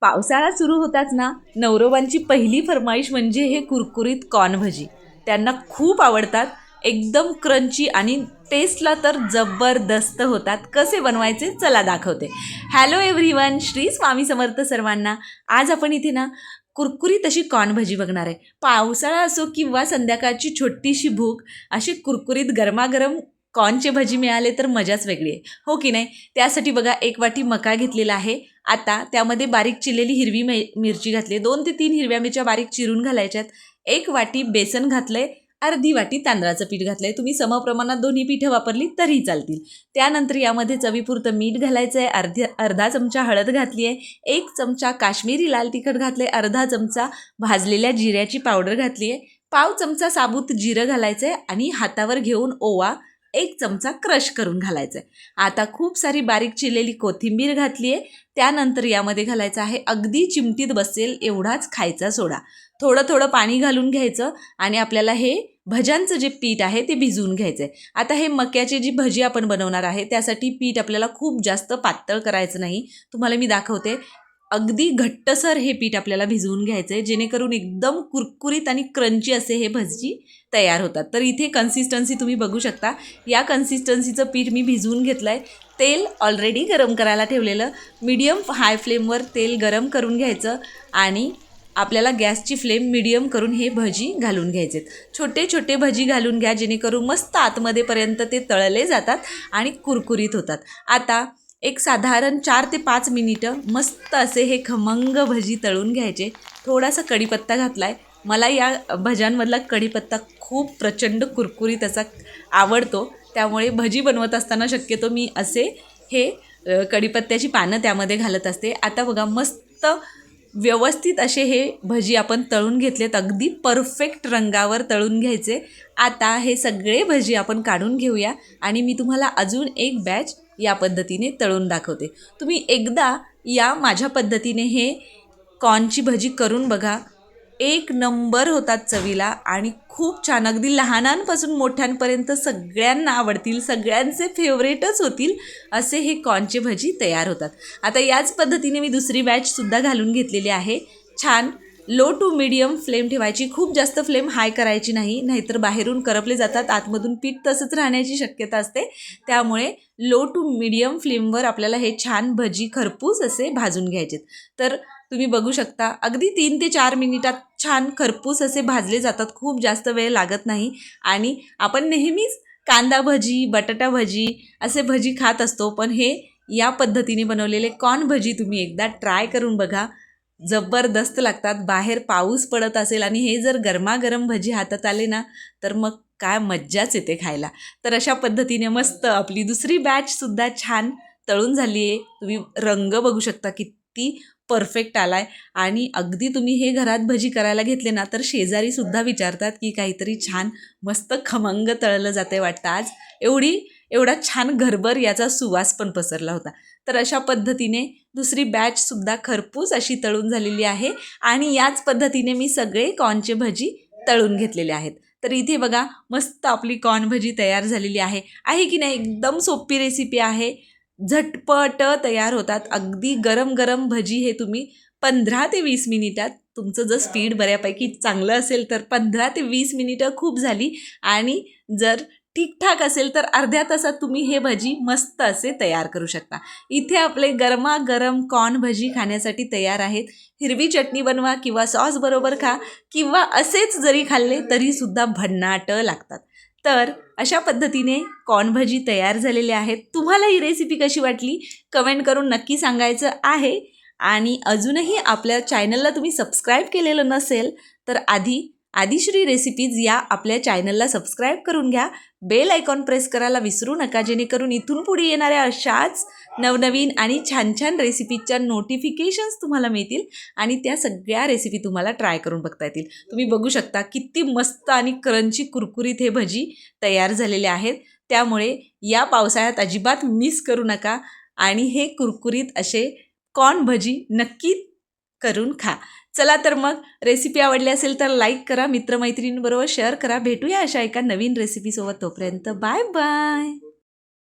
पावसाळा सुरू होताच ना नवरोबांची पहिली फरमाईश म्हणजे हे कुरकुरीत कॉर्न भजी. त्यांना खूप आवडतात. एकदम क्रंची आणि टेस्टला तर जबरदस्त होतात. कसे बनवायचे चला दाखवते. हॅलो एव्हरीवन, श्री स्वामी समर्थ सर्वांना. आज आपण इथे ना कुरकुरीत अशी कॉर्न भजी बघणार आहे. पावसाळा असो किंवा संध्याकाळची छोटीशी भूक, अशी कुरकुरीत गरमागरम कॉर्नचे भजी मिळाले तर मजाच वेगळी आहे, हो की नाही. त्यासाठी बघा, एक वाटी मका घेतलेला आहे. आता त्यामध्ये बारीक चिरलेली हिरवी मिरची घातली, 2 ते 3 हिरव्या मिरच्या बारीक चिरून घालायच्यात. 1 वाटी बेसन घातलंय, अर्धी वाटी तांदळाचं पीठ घातलंय. तुम्ही समप्रमाणात दोन्ही पीठं वापरली तरी चालतील. त्यानंतर यामध्ये चवीपुरतं मीठ घालायचं आहे. अर्धा चमचा हळद घातली आहे. 1 चमचा काश्मीरी लाल तिखट घातले. अर्धा चमचा भाजलेल्या जिऱ्याची पावडर घातली आहे. पाव चमचा साबूत जिरं घालायचं आहे आणि हातावर घेऊन ओवा 1 चमचा क्रश करून घालायचं आहे. आता खूप सारी बारीक चिरलेली कोथिंबीर घातली आहे. त्यानंतर यामध्ये घालायचं आहे अगदी चिमटीत बसेल एवढाच खायचा सोडा. थोडं थोडं पाणी घालून घ्यायचं आणि आपल्याला हे भज्यांचं जे पीठ आहे ते भिजवून घ्यायचं आहे. आता हे मक्याची जी भजी आपण बनवणार आहे त्यासाठी पीठ आपल्याला खूप जास्त पातळ करायचं नाही. तुम्हाला मी दाखवते. अगदी घट्टसर हे पीठ आपल्याला भिजवून घ्यायचं आहे, जेणेकरून एकदम कुरकुरीत आणि क्रंची असे हे भजी तयार होतात. तर इथे कन्सिस्टन्सी तुम्ही बघू शकता. या कन्सिस्टन्सीचं पीठ मी भिजवून घेतलं आहे. तेल ऑलरेडी गरम करायला ठेवलेलं. मीडियम हाय फ्लेमवर तेल गरम करून घ्यायचं आणि आपल्याला गॅसची फ्लेम मीडियम करून हे भजी घालून घ्यायचे. छोटे छोटे भजी घालून घ्या, जेणेकरून मस्त आतमध्येपर्यंत ते तळले जातात आणि कुरकुरीत होतात. आता एक साधारण 4 ते 5 मिनिटं मस्त असे हे खमंग भजी तळून घ्यायचे. थोडासा कढीपत्ता घातला आहे. मला या भज्यांमधला कढीपत्ता खूप प्रचंड कुरकुरीत असा आवडतो. त्यामुळे भजी बनवत असताना शक्यतो मी असे हे कढीपत्त्याची पानं त्यामध्ये घालत असते. आता बघा, मस्त व्यवस्थित असे हे भजी आपण तळून घेतलेत. अगदी परफेक्ट रंगावर तळून घ्यायचे. आता हे सगळे भजी आपण काढून घेऊया आणि मी तुम्हाला अजून एक बॅच या पद्धतीने तळून दाखवते. तुम्ही एकदा या माझ्या पद्धतीने हे कॉर्नची भजी करून बघा. 1 नंबर होतात चवीला आणि खूप छान. अगदी लहानांपासून मोठ्यांपर्यंत सगळ्यांना आवडतील, सगळ्यांचे फेवरेटच होतील असे हे कॉर्नचे भजी तयार होतात. आता याच पद्धतीने मी दुसरी बॅचसुद्धा घालून घेतलेली आहे. छान लो टू मीडियम फ्लेम ठेवायची. खूप जास्त फ्लेम हाय करायची नाही, नाहीतर बाहेरून करपले जातात, आतमधून पीठ तसंच राहण्याची शक्यता असते. त्यामुळे लो टू मीडियम फ्लेमवर आपल्याला हे छान भजी खरपूस असे भाजून घ्यायचे. तर तुम्ही बघू शकता, अगदी 3 ते 4 मिनिटात छान खरपूस असे भाजले जातात. खूप जास्त वेळ लागत नाही. आणि आपण नेहमीच कांदा भजी, बटाटा भजी असे भजी खात असतो, पण हे या पद्धतीने बनवलेले कॉर्न भजी तुम्ही एकदा ट्राय करून बघा. जबरदस्त लागतात. बाहेर पाऊस पडत असेल आणि हे जर गरमागरम भजी हातात आले ना, तर मग काय मज्जाच येते खायला. तर अशा पद्धतीने मस्त आपली दुसरी बॅचसुद्धा छान तळून झाली आहे. तुम्ही रंग बघू शकता किती परफेक्ट आला आहे. आणि अगदी तुम्ही हे घरात भजी करायला घेतले ना, तर शेजारीसुद्धा विचारतात की काहीतरी छान मस्त खमंग तळलं जाते वाटतं आज. एवढा छान घरभर याचा सुवास पण पसरला होता. तर अशा पद्धतीने दुसरी बॅचसुद्धा खरपूस अशी तळून झालेली आहे आणि याच पद्धतीने मी सगळे कॉर्नचे भजी तळून घेतलेले आहेत. तर इथे बघा, मस्त आपली कॉर्न भजी तयार झालेली आहे की नाही. एकदम सोपी रेसिपी आहे, झटपट तयार होतात. अगदी गरम गरम भजी हे तुम्ही 15 ते 20 मिनिटात, तुमचं जर स्पीड बऱ्यापैकी चांगलं असेल तर 15 ते 20 मिनिटं खूप झाली. आणि जर ठीकठाक असेल तर अर्ध्या तासात तुम्ही हे भजी मस्त असे तयार करू शकता. इथे आपले गरमागरम कॉर्न भजी खाण्यासाठी तयार आहेत. हिरवी चटणी बनवा किंवा सॉस बरोबर खा, किंवा असेच जरी खाल्ले तरीसुद्धा भन्नाट लागतात. तर अशा पद्धतीने कॉर्न भजी तयार झालेले आहेत. तुम्हाला ही रेसिपी कशी वाटली कमेंट करून नक्की सांगायचं आहे. आणि अजूनही आपल्या चॅनलला तुम्ही सबस्क्राईब केलेलं नसेल तर आदिश्री रेसिपीज या आपल्या चॅनलला सबस्क्राईब करून घ्या. बेल आयकॉन प्रेस करायला विसरू नका, जेणेकरून इथून पुढे येणाऱ्या अशाच नवनवीन आणि छान छान रेसिपीच्या नोटिफिकेशन्स तुम्हाला मिळतील आणि त्या सगळ्या रेसिपी तुम्हाला ट्राय करून बघता येतील. तुम्ही बघू शकता किती मस्त आणि क्रंची कुरकुरीत हे भजी तयार झालेले आहेत. त्यामुळे या पावसाळ्यात अजिबात मिस करू नका आणि हे कुरकुरीत असे कॉर्न भजी नक्की करून खा. चला तर मग, रेसिपी आवडली असेल तर लाईक करा, मित्रमैत्रिणींबरोबर शेअर करा. भेटूया अशा एका नवीन रेसिपीसोबत. तोपर्यंत बाय बाय.